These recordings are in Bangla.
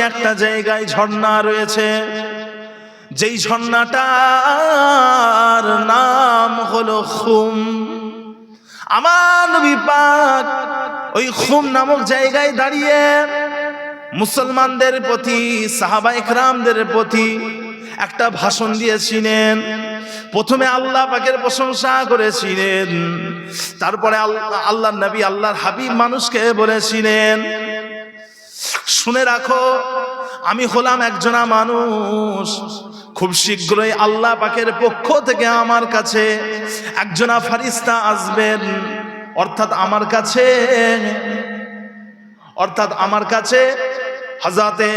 একটা জায়গায় ঝর্ণা রয়েছে, যেই ঝর্ণাটার নাম হলো খুম। আমার নবী পাক ওই খুম নামক জায়গায় দাঁড়িয়ে মুসলমানদের প্রতি, সাহাবা ইকরামদের প্রতি একটা ভাষণ দিয়েছিলেন। প্রথমে আল্লাহ পাকের প্রশংসা করেছিলেন, তারপরে আল্লাহর নবী, আল্লাহর হাবিব মানুষকে বলেছিলেন, শুনে রাখো আমি হলাম একজনা মানুষ, খুব শীঘ্রই আল্লাহ পাকের পক্ষ থেকে আমার কাছে একজনা ফারিস্তা আসবেন, অর্থাৎ আমার কাছে হযরতে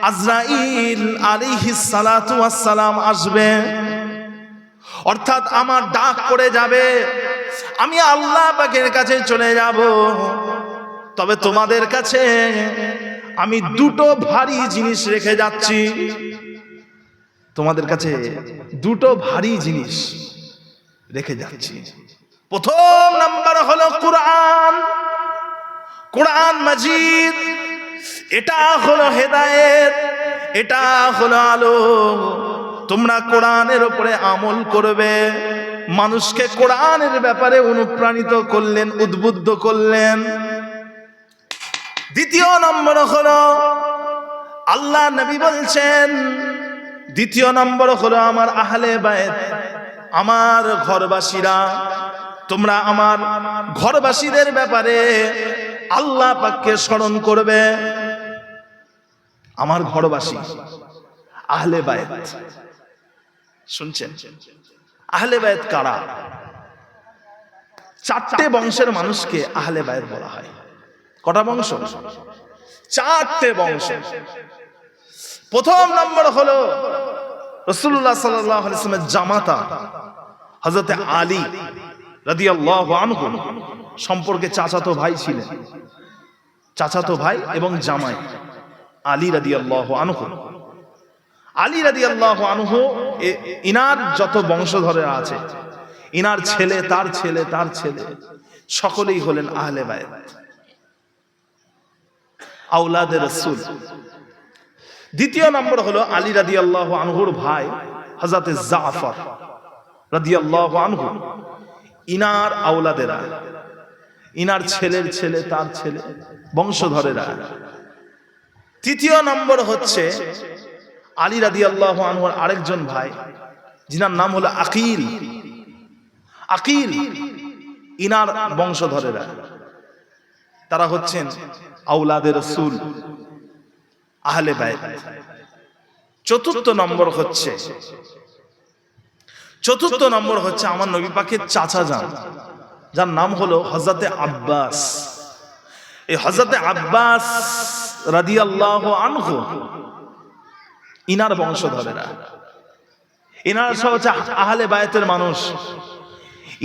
আজরাইল আলাইহিস সালাতু ওয়াস সালাম আসবে। অর্থাৎ আমার ডাক পড়ে যাবে, আমি আল্লাহ পাকের কাছে চলে যাব। তবে তোমাদের কাছে আমি দুটো ভারী জিনিস রেখে যাচ্ছি, তোমাদের কাছে দুটো ভারী জিনিস রেখে যাচ্ছি। প্রথম নাম্বার হলো কোরআন, কোরআন মাজিদ। এটা হলো হেদায়েত, এটা হলো আলো। তোমরা কোরআনের উপরে আমল করবে। মানুষকে কোরআনের ব্যাপারে অনুপ্রাণিত করলেন, উদ্বুদ্ধ করলেন। দ্বিতীয় নম্বর হলো আল্লাহ নবী বলছেন, দ্বিতীয় নম্বর হলো আমার আহলে বায়ত, আমার ঘরবাসীরা, তোমরা আমার ঘরবাসীদের ব্যাপারে আল্লাহ পাককে স্মরণ করবে। আমার ঘরবাসী আহলে বায়ত, শুনছেন? আহলে বায়ত কারা? চারটে বংশের মানুষকে আহলে বায়ত বলা হয়। কটা বংশ? চারটে বংশ। প্রথম নম্বর হলো রাসূলুল্লাহ সাল্লাল্লাহু আলাইহি ওয়াসাল্লামের জামাতা হযরত আলী রাদিয়াল্লাহু আনহু সম্পর্কে চাচাতো ভাই ছিলেন, চাচাতো ভাই এবং জামাই আলী রাদিয়াল্লাহু আনহু। আলী রাদিয়াল্লাহু আনহু ইনার যত বংশধরেরা আছে, ইনার ছেলে, তার ছেলে, তার ছেলে, সকলেই হলেন আহলে বায়ত, আওলাদে রাসূল। দ্বিতীয় নম্বর হলো আলী রাদিয়াল্লাহু আনহুর ভাই হযরত জাফর রাদিয়াল্লাহু আনহু, ইনার আওলাদেরা, ইনার ছেলের ছেলে, তার ছেলে, বংশধরেরা। তৃতীয় নম্বর হচ্ছে আলী রাদিয়াল্লাহু আনহুর আরেকজন ভাই, যিনার নাম হলো আকিল। আকিল ইনার বংশধরেরা, তারা হচ্ছেন আওলাদে রাসূল, আহলে বায়ত। চতুর্থ নম্বর হচ্ছে আমার নবী পাকের চাচা যান, যার নাম হলো হযরতে আব্বাস। এই হযরতে আব্বাস রাদিয়াল্লাহু আনহু ইনার বংশধরেরা, ইনার সব হচ্ছে আহলে বায়তের মানুষ।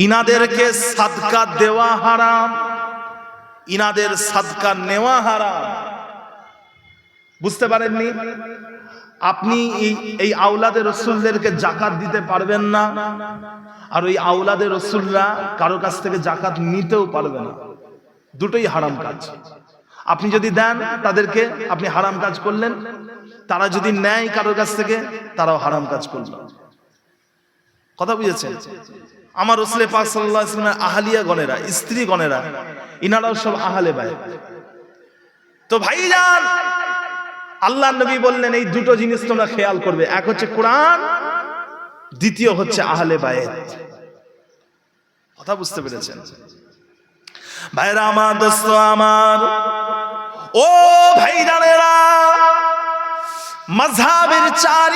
ইনাদেরকে সাদকা দেওয়া হারাম, ইনাদের সাদকা নেওয়া হারাম। বুঝতে পারেননি? আপনি এই আওলাদে রাসূলদেরকে যাকাত দিতে পারবেন না, আর ওই আওলাদে রাসূলরা কারো কাছ থেকে যাকাত নিতেও পারবে না। দুটোই হারাম কাজ। আপনি যদি দেন তাদেরকে, আপনি হারাম কাজ করলেন, তারা যদি নেয় কারোর কাছ থেকে, তারাও হারাম কাজ করল। কথা বুঝেছেন? আমার রাসূল পাক সাল্লাল্লাহু আলাইহি ওয়াসাল্লামের আহলিয়া গণেরা, স্ত্রী গণেরা, ইনারাও সব আহলে বায়ত। তো ভাইজান, আল্লাহর নবী বললেন এই দুটো জিনিস তোমরা খেয়াল করবে, এক হচ্ছে কোরআন, দ্বিতীয় হচ্ছে আহলে বায়ত। কথা বুঝতে পেরেছেন? ভাইরা আমার, দোস্ত আমার, ও ভাইজানেরা, মাযহাবের চার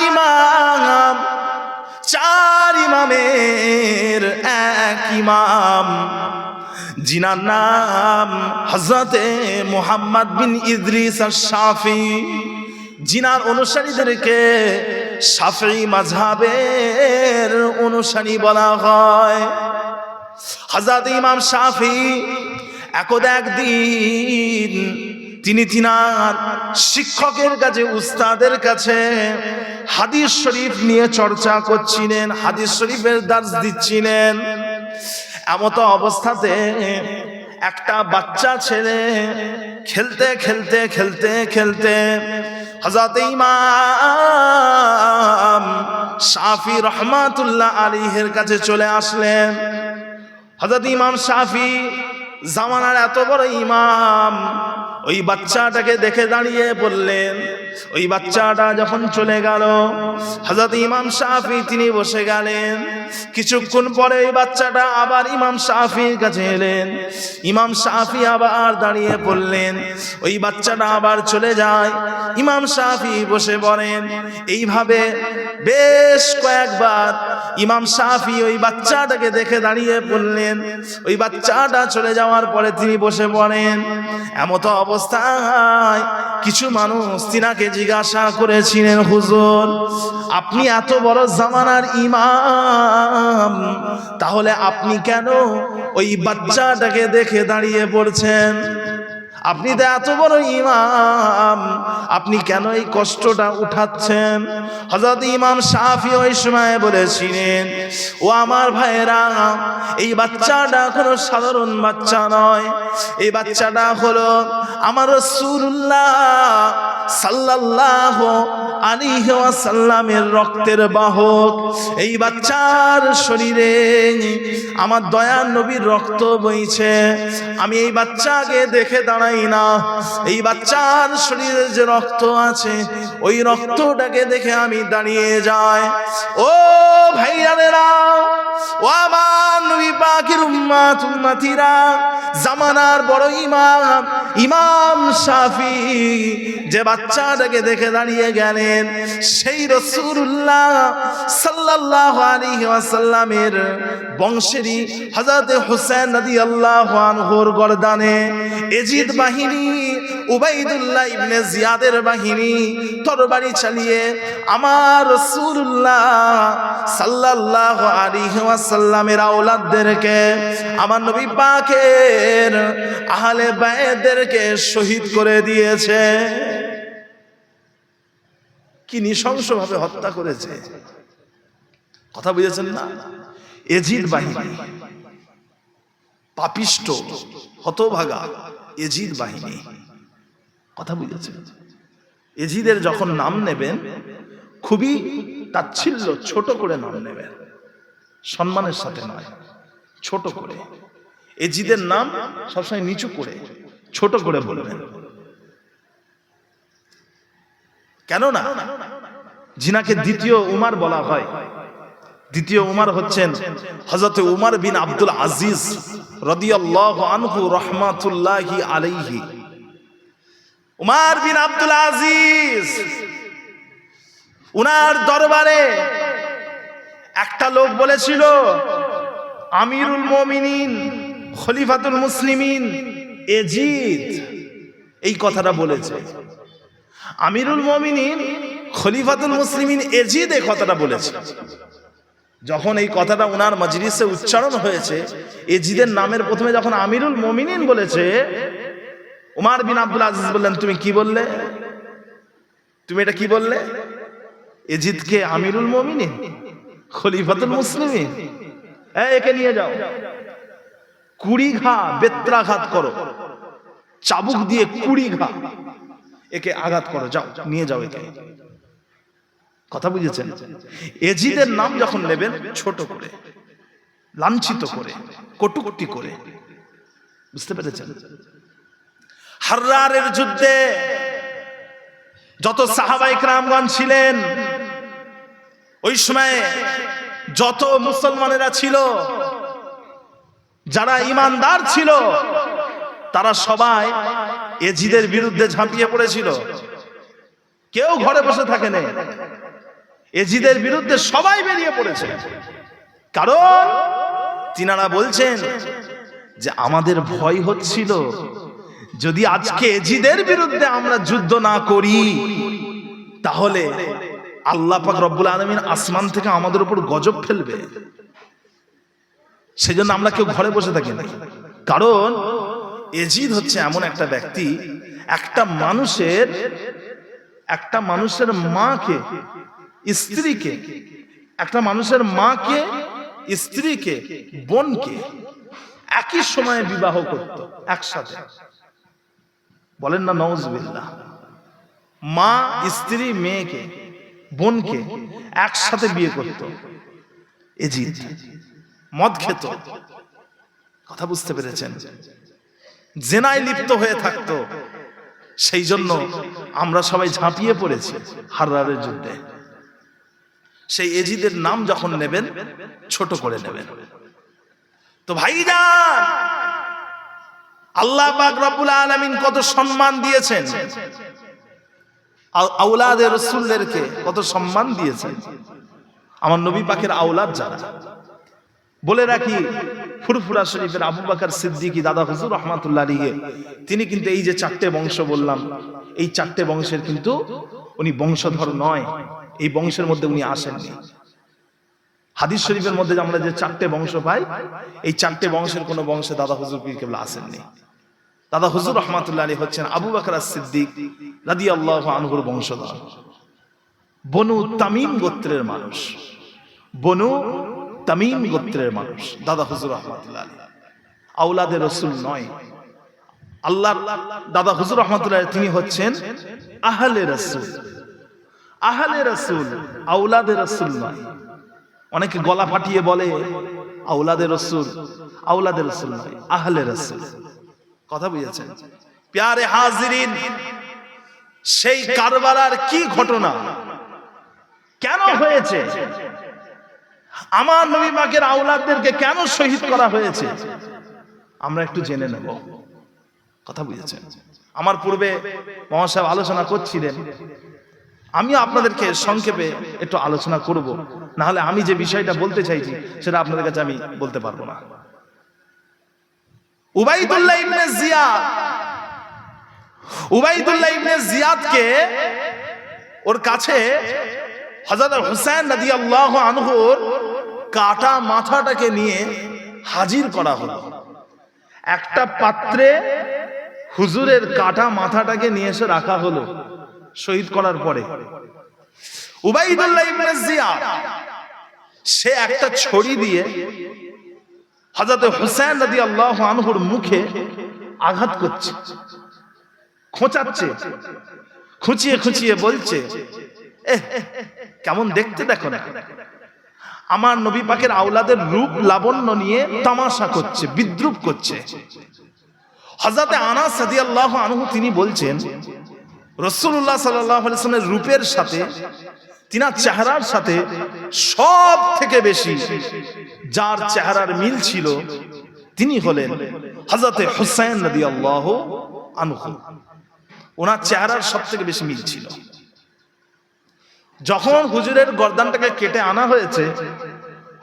ইমামের এক ইমাম, जिनार नाम हजरते मुहम्मद बिन इद्रिस शाफी, जिनार अनुसारीदेरके शाफी मजहबेर अनुसारी बला हय। हजरत इमाम शाफी একদিন তিনি তিনার শিক্ষকের কাছে, উস্তাদের কাছে হাদিস শরীফ নিয়ে চর্চা করছিলেন, হাদিস শরীফের দার্স দিচ্ছিলেন। এমত অবস্থাতে একটা বাচ্চা ছেলে খেলতে খেলতে হযরত ইমাম শাফি রহমাতুল্লাহ আলাইহির কাছে চলে আসলেন। হযরত ইমাম শাফি জামানার এত বড় ইমাম, ওই বাচ্চাটাকে দেখে দাঁড়িয়ে বললেন। ওই বাচ্চাটা যখন চলে গেল, হযরত ইমাম শাফি তিনি বসে গেলেন। কিছুক্ষণ পরে ওই বাচ্চাটা আবার ইমাম শাফির কাছে এলেন। ইমাম শাফি আবার দাঁড়িয়ে পড়লেন। ওই বাচ্চাটা আবার চলে যায়, ইমাম শাফি বসে পড়েন। এইভাবে বেশ কয়েকবার ইমাম শাফি ওই বাচ্চাটাকে দেখে দাঁড়িয়ে পড়লেন। ওই বাচ্চাটা চলে যাওয়ার পরে তিনি বসে পড়েন। এমত অবস্থায় কিছু মানুষ তিনাকে জিজ্ঞাসা করেছিলেন, হুজুর আপনি এত বড় জামানার ইমাম, তাহলে আপনি কেন ওই বাচ্চাটাকে দেখে দাঁড়িয়ে পড়ছেন? আপনি তো এত বড় ইমাম, আপনি কেন এই কষ্টটা উঠাচ্ছেন? হযরত ইমাম শাফি ওই সময় বলেছিলেন, ও আমার ভাইয়েরা, এই বাচ্চাটা কোনো সাধারণ বাচ্চা নয়। এই বাচ্চাটা হলো আমার রাসূলুল্লাহ সাল্লাল্লাহু আলাইহি ওয়াসাল্লামের রক্তের বাহক। এই বাচ্চার শরীরে আমার দয়ার নবীর রক্ত বইছে। আমি এই বাচ্চাকে দেখে দাঁড়াই না, এই বাচ্চার শরীরে যে রক্ত আছে ওই রক্তটাকে দেখে আমি দাঁড়িয়ে যাই। ও ভাইয়ারা, ও আমার নবী পাকের উম্মত উম্মতিরা, জামানার বড় ইমাম ইমাম শাফি যে বাচ্চাটাকে দেখে দাঁড়িয়ে গেলেন, সেই রাসূলুল্লাহ সাল্লাল্লাহু আলাইহি ওয়াসাল্লামের বংশেরই হযরত হুসাইন রাদিয়াল্লাহু আনহুর গর্দানে এজিদ বাহিনী, উবাইদুল্লাহ ইবনে জিয়াদের বাহিনী তরবারি চালিয়ে আমার রাসূলুল্লাহ সাল্লাল্লাহু আলাইহি ওয়াসাল্লামের আওলাদদেরকে, আমার নবী পাকের আহলে বায়তদেরকে শহীদ করে দিয়েছে। কি নৃশংসভাবে হত্যা করেছে, কথা বুঝেছেন না? এজিদ বাহিনী, পাপিষ্ট হতভাগা এজিদ বাহিনী, কথা বুঝেছেন? এজিদের যখন নাম নেবেন খুবই তাচ্ছিল্য ছোট করে নাম নেবেন, সম্মানের সাথে নয়, ছোট করে। এজিদের নাম সবসময় নিচু করে ছোট করে বলবেন। কেননা যিনাকে দ্বিতীয় উমার বলা হয়, দ্বিতীয় উমার হচ্ছেন হযরত উমর বিন আব্দুল আজিজ রাদিয়াল্লাহু আনহু রাহমাতুল্লাহি আলাইহি। উমর বিন আব্দুল আজিজ, উনার দরবারে একটা লোক বলেছিল, আমিরুল মুমিনিন খলিফাতুল মুসলিমিন এজিদ, এই কথাটা বলেছে। আমিরুল মুমিনিন খলিফাতুল মুসলিমিন এজিদ এই কথাটা বলেছে। যখন এই কথাটা উনার মজলিসে উচ্চারণ হয়েছে, এজিদের নামের প্রথমে যখন আমিরুল মুমিনিন বলেছে, উমর বিন আব্দুল আজিজ বললেন, তুমি কি বললে? তুমি এটা কি বললে? এজিদকে আমিরুল মুমিনিন খলিফাতুল মুসলিমিন, একে নিয়ে যাও, 20 ঘা বেত্রাঘাত করো, চাবুক দিয়ে 20 ঘা একে আঘাত করো, যাও নিয়ে যাও একে। কথা বুঝেছেন? এজিদের নাম যখন নেবেন ছোট করে, লাঞ্ছিত করে, কটূক্তি করে, বুঝতে পেরেছেন? হাররারের যুদ্ধে যত সাহাবায়ে কেরামগণ ছিলেন, ওই সময় যত মুসলমানেরা ছিল, যারা ঈমানদার ছিল, তারা সবাই এজিদের বিরুদ্ধে ঝাঁপিয়ে পড়েছিল। কেউ ঘরে বসে থাকে না, এজিদের বিরুদ্ধে সবাই বেরিয়ে পড়েছে। কারণ তিনারা বলছেন যে আমাদের ভয় হচ্ছিল, যদি আজকে এজিদের বিরুদ্ধে আমরা যুদ্ধ না করি, তাহলে আল্লাহ পাক রব্বুল আলামিন আসমান থেকে আমাদের উপর গজব ফেলবে। সেজন্য আমরা কেউ ঘরে বসে থাকি না। কারণ এজিদ হচ্ছে এমন একটা ব্যক্তি, একটা মানুষের মাকে, স্ত্রীকে, একটা মানুষের মাকে, স্ত্রীকে, বোনকে একই সময়ে বিবাহ করত একসাথে। বলেন না নাউজুবিল্লাহ। মা স্ত্রী মেয়েকে বোনকে একসাথে বিয়ে করত। এজিদ মদ খেত, কথা বুঝতে পেরেছেন? জেনায় লিপ্ত হয়ে থাকতো। সেই জন্য আমরা সবাই ঝাঁপিয়ে পড়েছি হাররারের যুদ্ধে। সেই এজিদের নাম যখন নেবেন ছোট করে নেবেন। তো ভাইজান, আল্লাহ পাক রব্বুল আলামিন কত সম্মান দিয়েছেন, আওলাদে রাসূলদেরকে কত সম্মান দিয়েছেন। আমার নবী পাকের আওলাদ যারা, বলে রাখি ফুরফুরা শরীফের আবু বকর সিদ্দিকী দাদা হুজুর রাহমাতুল্লাহ আলাইহি, তিনি কিন্তু এই যে চারটে বংশ বললাম, এই চারটে বংশের কিন্তু উনি বংশধর নয়, এই বংশের মধ্যে উনি আসেননি। হাদিস শরীফের মধ্যে আমরা যে চারটে বংশ পাই, এই চারটে বংশের কোন বংশে দাদা হুজুর পীর কেবলা আসেননি। দাদা হুজুর রাহমাতুল্লাহ আলাইহি হচ্ছেন আবু বকর সিদ্দিক রাদিয়াল্লাহু আনহুর বংশধর, বনু তামিম গোত্রের মানুষ, বনু তামিম গোত্রের মানুষ দাদা হুজুর রাহমাতুল্লাহ আলাইহি। আওলাদে রাসূল নয়। আল্লাহর দাদা হুজুর রাহমাতুল্লাহ আলাইহি তিনি হচ্ছেন আহলে রাসূল, আহলে রাসূল, আওলাদে রাসূল নয়। অনেকে গলা ফাটিয়ে বলে আওলাদে রাসূল, আওলাদে রাসূল নয়, আহলে রাসূল। কথা বুঝেছেন? প্যারে হাজিরিন, সেই কারবালার কি ঘটনা কেন হয়েছে, আমার নবী পাকের আওলাদদেরকে কেন শহীদ করা হয়েছে, আমরা একটু জেনে নেব। কথা বুঝেছেন? আমার পূর্বে মহাসাহেব আলোচনা করছিলেন, আমি আপনাদেরকে সংক্ষেপে একটু আলোচনা করব, না হলে আমি যে বিষয়টা বলতে চাইছি সেটা আপনাদের কাছে আমি বলতে পারবো না। উবাইদুল্লাহ ইবনে জিয়াদ, উবাইদুল্লাহ ইবনে জিয়াদকে ওর কাছে হযরত হুসাইন রাদিয়াল্লাহু আনহুর কাটা মাথাটাকে নিয়ে হাজির করা হলো। একটা পাত্রে হুজুরের কাটা মাথাটাকে নিয়ে এসে রাখা হলো শহীদ করার পরে। উবাইদুল্লাহ ইবনে জিয়াদ সে একটা ছড়ি দিয়ে হযরত হুসাইন রাদিয়াল্লাহু আনহুর মুখে আঘাত করছে, খোঁচাচ্ছে, খুঁচিয়ে খুঁচিয়ে বলছে, কেমন দেখতে দেখো না। আমার নবী পাকের আওলাদের রূপ লাবণ্য নিয়ে তামাশা করছে, বিদ্রূপ করছে। হযরত আনাস রাদিয়াল্লাহু আনহু তিনি বলছেন, রাসূলুল্লাহ সাল্লাল্লাহু আলাইহি ওয়াসাল্লামের রূপের সাথে, তিনার চেহারার সাথে সব থেকে বেশি যার চেহারার মিল ছিল তিনি হলেন হযরত হুসাইন রাদিয়াল্লাহু আনহু। ওনার চেহারার সব থেকে বেশি মিল ছিল। যখন হুজুরের গর্দানটাকে কেটে আনা হয়েছে,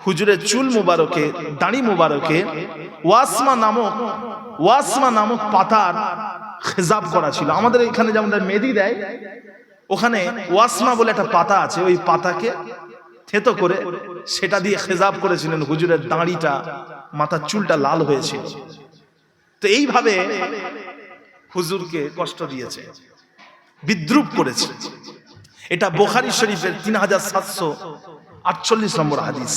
হুজুরের চুল মুবারকে, দাড়ি মুবারকে ওয়াসমা নামক পাতার খেজাব করা ছিল। আমাদের এখানে যেমন মেহেদি দেয়, ওখানে ওয়াসমা বলে একটা পাতা আছে, ওই পাতাকে থেতো করে সেটা দিয়ে খেজাব করেছিলেন। হুজুরের দাড়িটা, মাথার চুলটা লাল হয়েছিল। তো এইভাবে হুজুরকে কষ্ট দিয়েছে, বিদ্রূপ করেছে। এটা বুখারী শরীফের 3748 নম্বর হাদিস,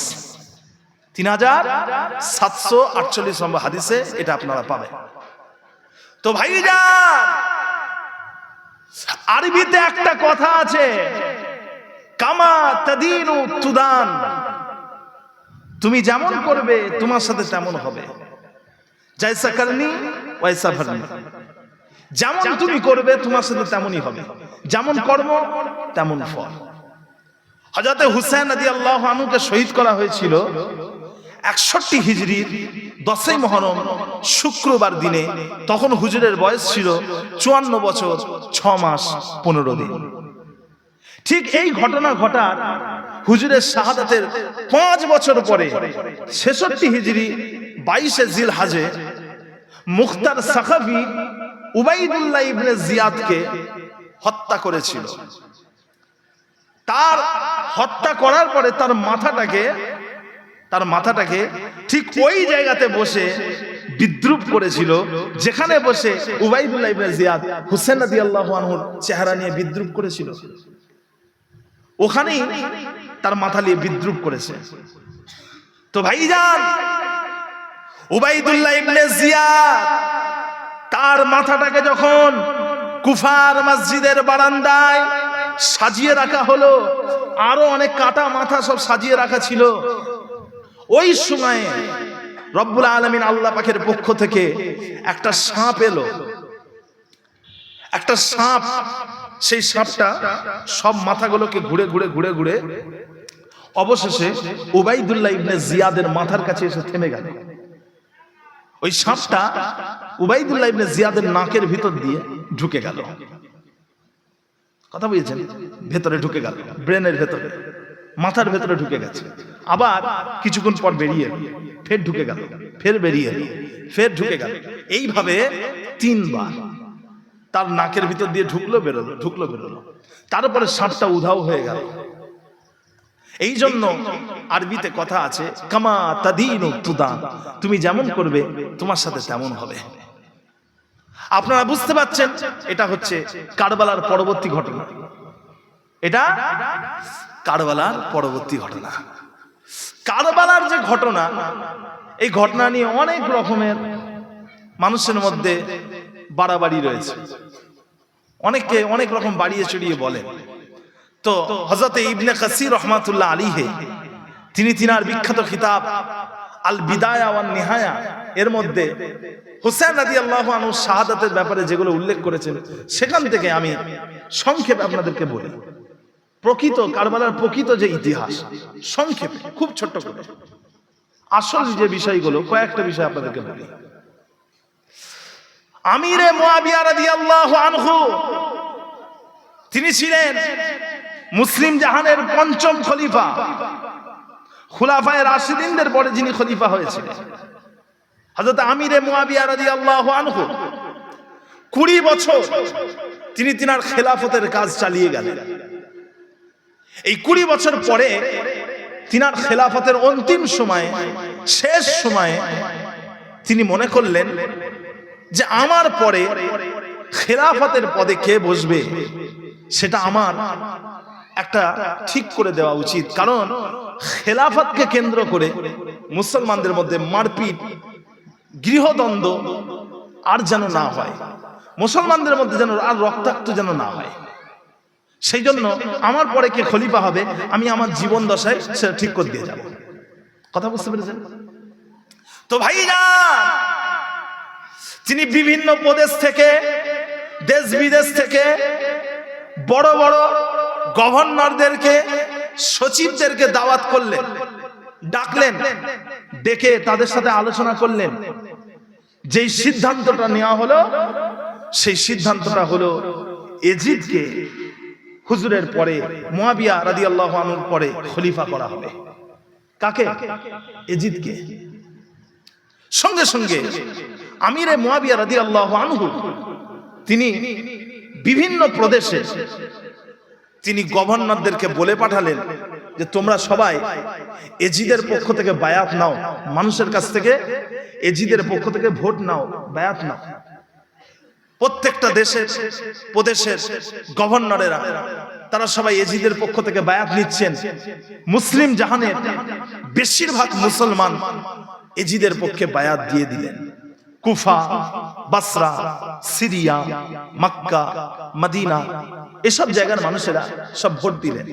3748 নম্বর হাদিসে এটা আপনারা পাবেন। তো ভাইজান, আরবিতে একটা কথা আছে, কামা তাদিনু তুদান, তুমি যেমন করবে তোমার সাথে তেমন হবে। জায়সা করনি ওয়াইসা ভরনি, যেমন তুমি করবে তোমার সাথে তেমনই হবে, যেমন কর্ম তেমন ফল। হযরত হুসাইন রাদিয়াল্লাহু আনহুকে শহীদ করা হয়েছিল 61 হিজরির 10ই মুহররম শুক্রবার দিনে। তখন হুজুরের বয়স ছিল 54 বছর 6 মাস 15 দিন। ঠিক এই ঘটনা ঘটার হুজুরের শাহাদাতের 5 বছর পরে 66 হিজরি 22 জিলহজে মুখতার সাখাফি উবাইদুল্লাহ ইবনে জিয়াদকে হত্যা করেছিল। তার হত্যা করার পরে তার মাথাটাকে ঠিক ওই জায়গাতে বসে বিদ্রূপ করেছিল, যেখানে বসে উবাইদুল্লাহ ইবনে জিয়াদ হুসাইন রাদিয়াল্লাহু আনহুর চেহারা নিয়ে বিদ্রূপ করেছিল, ওখানেই তার মাথা নিয়ে বিদ্রূপ করেছে। তো ভাইজান, উবাইদুল্লাহ ইবনে জিয়াদ তার মাথাটাকে যখন কুফার মসজিদের বারান্দায় সাজিয়ে রাখা হলো, আরো অনেক কাটা মাথা সব সাজিয়ে রাখা ছিল। ওই সময়ে রব্বুল আলামিন আল্লাহ পাকের পক্ষ থেকে একটা সাপ এলো, একটা সাপ। সেই সাপটা সব মাথাগুলোকে ঘুরে ঘুরে ঘুরে ঘুরে অবশেষে উবাইদুল্লাহ ইবনে জিয়াদের মাথার কাছে এসে থেমে গেল। ওই সাপটা উবাইদুল্লাহ ইবনে জিয়াদের নাকের ভিতর দিয়ে ঢুকে গেল। কথা বুঝেছেন? ভেতরে ঢুকে গেল, ব্রেনের ভেতরে, মাথার ভেতরে ঢুকে গেছে। আবার কিছুক্ষণ পর বেরিয়ে এলো, ফের ঢুকে গেল, ফের বেরিয়ে এলো, ফের ঢুকে গেল। এইভাবে 3 বার তার নাকের ভিতর দিয়ে ঢুকলো বেরোলো, ঢুকলো বেরোলো। তারপরে সাপটা উধাও হয়ে গেল। এই জন্য আরবিতে কথা আছে, কামা তাদিনু তুদান, তুমি যেমন করবে তোমার সাথে তেমন হবে। আপনারা বুঝতে পারছেন, এটা হচ্ছে কারবালার পরবর্তী ঘটনা। এটা কারবালার পরবর্তী ঘটনা। কারবালার যে ঘটনা, এই ঘটনা নিয়ে অনেক রকমের মানুষের মধ্যে বাড়াবাড়ি রয়েছে। অনেকে অনেক রকম বাড়িয়ে চড়িয়ে বলেন। তো হযরতে ইবনে কাসির রহমাতুল্লাহ আলাইহি তিনি তিনার বিখ্যাত কিতাব আল বিদায়া ওয়ান নিহায়া এর মধ্যে হুসাইন রাদিয়াল্লাহু আনহু শাহাদাতের ব্যাপারে যেগুলো উল্লেখ করেছেন, সেখান থেকে আমি সংক্ষেপে আপনাদেরকে বলি। প্রকৃত কারবালার প্রকৃত যে ইতিহাস সংক্ষেপে খুব ছোট্ট করে, আসল যে বিষয়গুলো কয়েকটা বিষয় আপনাদেরকে বলি। আমিরে মুআবিয়া রাদিয়াল্লাহু আনহু তিনি ছিলেন মুসলিম জাহানের 5ম খলিফা। খুলাফায়ে রাশিদিনদের পরে যিনি খলিফা হয়েছিলেন হযরত আমিরে মুআবিয়া রাদিয়াল্লাহু আনহু 20 বছর তিনি তিনার খেলাফতের কাজ চালিয়ে গেলেন। এই 20 বছর পরে তিনার খেলাফতের অন্তিম সময়ে, শেষ সময়ে তিনি মনে করলেন যে আমার পরে খেলাফতের পদে কে বসবে সেটা আমার একটা ঠিক করে দেওয়া উচিত। কারণ খেলাফতকে কেন্দ্র করে মুসলমানদের মধ্যে মারপিট, গৃহদ্বন্দ্ব আর যেন না হয়, মুসলমানদের মধ্যে যেন আর রক্তাক্ত যেন না হয়। সেই জন্য আমার পরে কে খলিফা হবে আমি আমার জীবন দশায় সেটা ঠিক করে দিয়ে যাব। কথা বুঝতে পেরেছেন তো ভাইজান? তিনি বিভিন্ন প্রদেশ থেকে, দেশ বিদেশ থেকে বড় বড় গভর্নরদেরকে, সচিবদেরকে দাওয়াত করলেন, ডাকলেন, ডেকে তাদের সাথে আলোচনা করলেন। যেই সিদ্ধান্তটা নেওয়া হলো সেই সিদ্ধান্তটা হলো এজিদকে হুজুরের পরে, মুআবিয়া রাদিয়াল্লাহু আনহুর পরে খলিফা করা হবে। কাকে? এজিদকে। সঙ্গে সঙ্গে আমিরে মুআবিয়া রাদিয়াল্লাহু আনহু তিনি বিভিন্ন প্রদেশে তিনি গভর্নরদেরকে বলে পাঠালেন যে তোমরা সবাই এজিদের পক্ষ থেকে বায়াত নাও, মানুষের কাছ থেকে এজিদের পক্ষ থেকে ভোট নাও, বায়াত নাও। প্রত্যেকটা দেশের প্রদেশের গভর্নরেরা তারা সবাই এজিদের পক্ষ থেকে বায়াত নিচ্ছেন। মুসলিম জাহানের বেশিরভাগ মুসলমান এজিদের পক্ষে বায়াত দিয়ে দিলেন। কুফা, বাসরা, সিরিয়া, মক্কা, মদিনা এসব জায়গার মানুষেরা সব ভোট দিলেন।